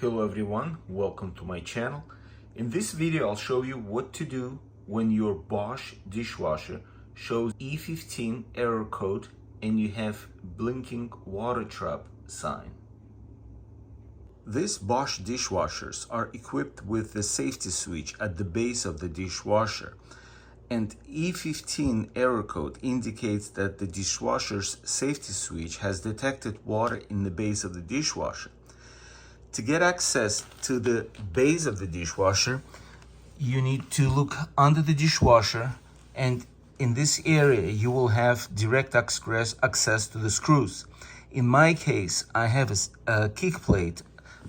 Hello everyone, welcome to my channel. In this video I'll show you what to do when your Bosch dishwasher shows E15 error code and you have blinking water trap sign. These Bosch dishwashers are equipped with the safety switch at the base of the dishwasher, and E15 error code indicates that the dishwasher's safety switch has detected water in the base of the dishwasher. To get access to the base of the dishwasher, you need to look under the dishwasher, and in this area you will have direct access to the screws. In my case, I have a kick plate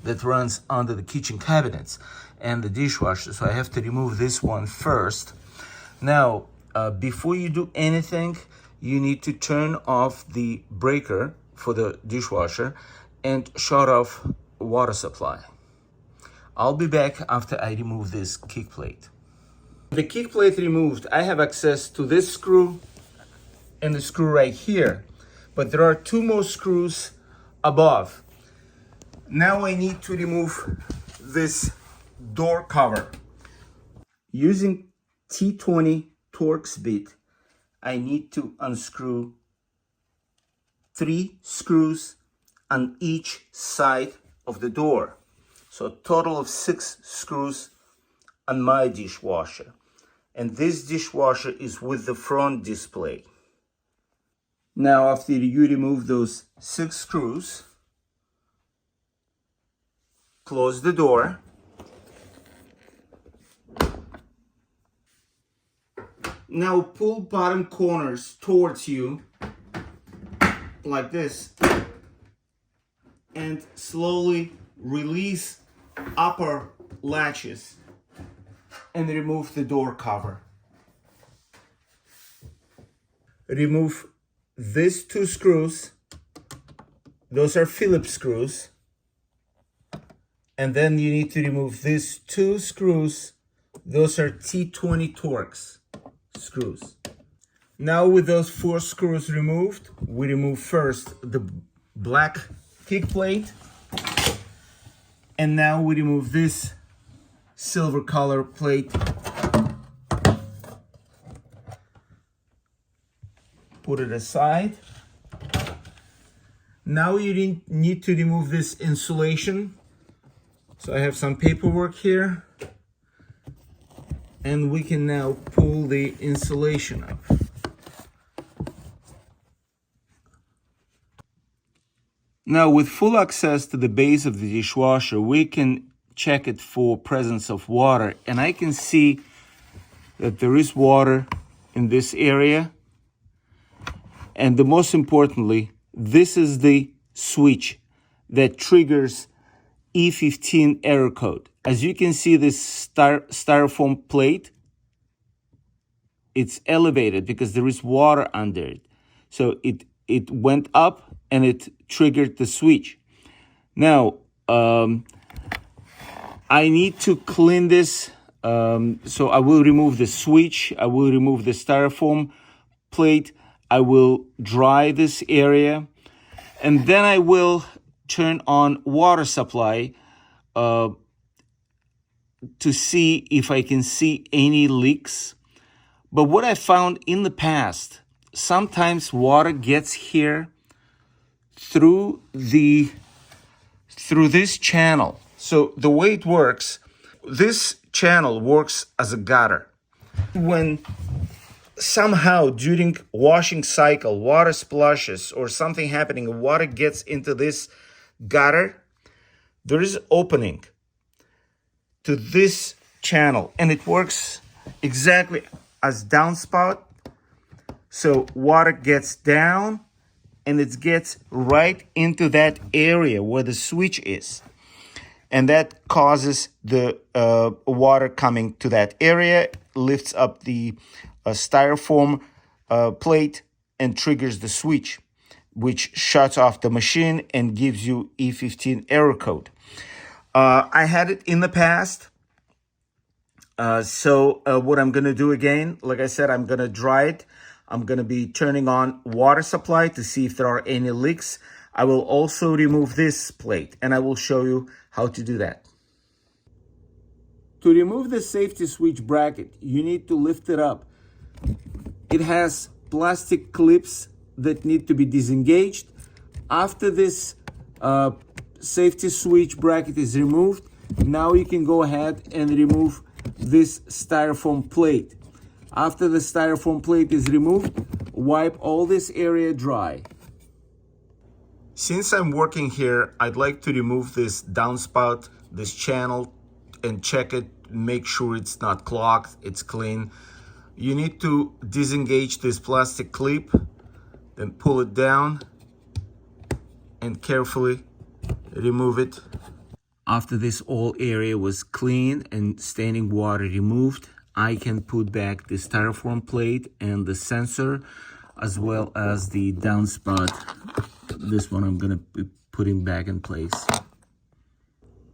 that runs under the kitchen cabinets and the dishwasher, so I have to remove this one first. Now, before you do anything, you need to turn off the breaker for the dishwasher and shut off water supply. I'll be back after I remove this kick plate. The kick plate removed, I have access to this screw and the screw right here, but there are two more screws above. Now I need to remove this door cover. Using T20 Torx bit, I need to unscrew 3 screws on each side of the door. So a total of 6 screws on my dishwasher. And this dishwasher is with the front display. Now after you remove those 6 screws, close the door. Now pull bottom corners towards you like this and slowly release upper latches and remove the door cover. Remove these 2 screws. Those are Phillips screws. And then you need to remove these 2 screws. Those are T20 Torx screws. Now with those 4 screws removed, we remove first the black kick plate, and now we remove this silver color plate. Put it aside. Now you need to remove this insulation. So I have some paperwork here, and we can now pull the insulation up. Now, with full access to the base of the dishwasher, we can check it for presence of water, and I can see that there is water in this area. And the most importantly, this is the switch that triggers E15 error code. As you can see, this styrofoam plate, it's elevated because there is water under it. So it went up and it triggered the switch. Now, I need to clean this. So I will remove the switch. I will remove the styrofoam plate. I will dry this area. And then I will turn on water supply to see if I can see any leaks. But what I found in the past, sometimes water gets here through this channel. So the way it works, this channel works as a gutter. When somehow during washing cycle water splashes or something happening, water gets into this gutter, there is opening to this channel, and it works exactly as downspout. So water gets down and it gets right into that area where the switch is. And that causes the water coming to that area, lifts up the styrofoam plate and triggers the switch, which shuts off the machine and gives you E15 error code. I had it in the past. So what I'm going to do again, like I said, I'm going to dry it. I'm going to be turning on water supply to see if there are any leaks. I will also remove this plate, and I will show you how to do that. To remove the safety switch bracket, you need to lift it up. It has plastic clips that need to be disengaged. After this safety switch bracket is removed, now you can go ahead and remove this styrofoam plate. After the styrofoam plate is removed, wipe all this area dry. Since I'm working here, I'd like to remove this downspout, this channel, and check it, make sure it's not clogged, it's clean. You need to disengage this plastic clip, then pull it down and carefully remove it. After this whole area was clean and standing water removed, I can put back the styrofoam plate and the sensor, as well as the downspout. This one I'm gonna be putting back in place.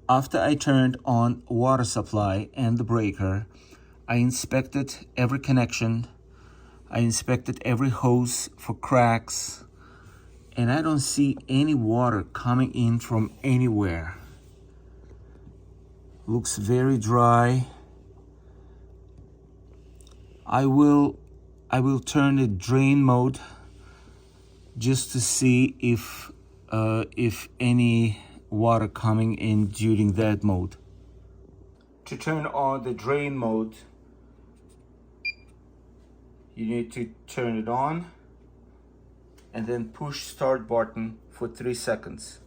After I turned on water supply and the breaker, I inspected every connection. I inspected every hose for cracks, and I don't see any water coming in from anywhere. Looks very dry. I will turn the drain mode just to see if any water coming in during that mode. To turn on the drain mode, you need to turn it on and then push start button for 3 seconds.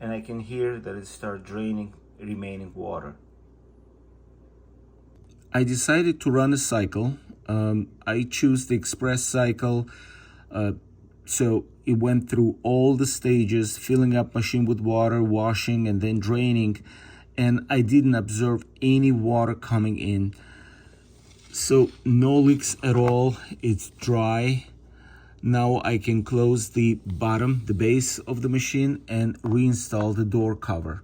And I can hear that it starts draining remaining water. I decided to run a cycle. I choose the express cycle, so it went through all the stages, filling up machine with water, washing, and then draining, and I didn't observe any water coming in. So no leaks at all, it's dry. Now I can close the bottom, the base of the machine, and reinstall the door cover.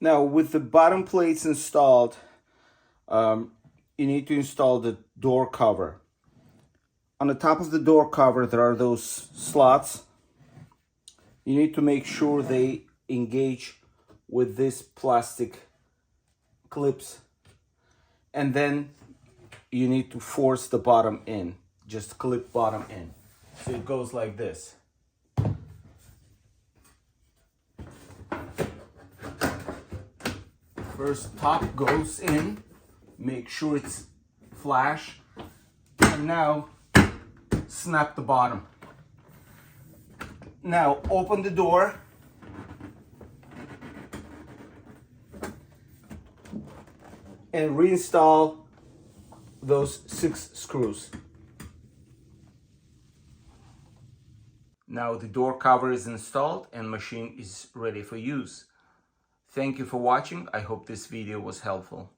Now with the bottom plates installed, you need to install the door cover. On the top of the door cover, there are those slots. You need to make sure they engage with these plastic clips. And then you need to force the bottom in. Just clip bottom in. So it goes like this. First top goes in. Make sure it's flush. And now snap the bottom. Now open the door. And reinstall those 6 screws. Now the door cover is installed and machine is ready for use. Thank you for watching. I hope this video was helpful.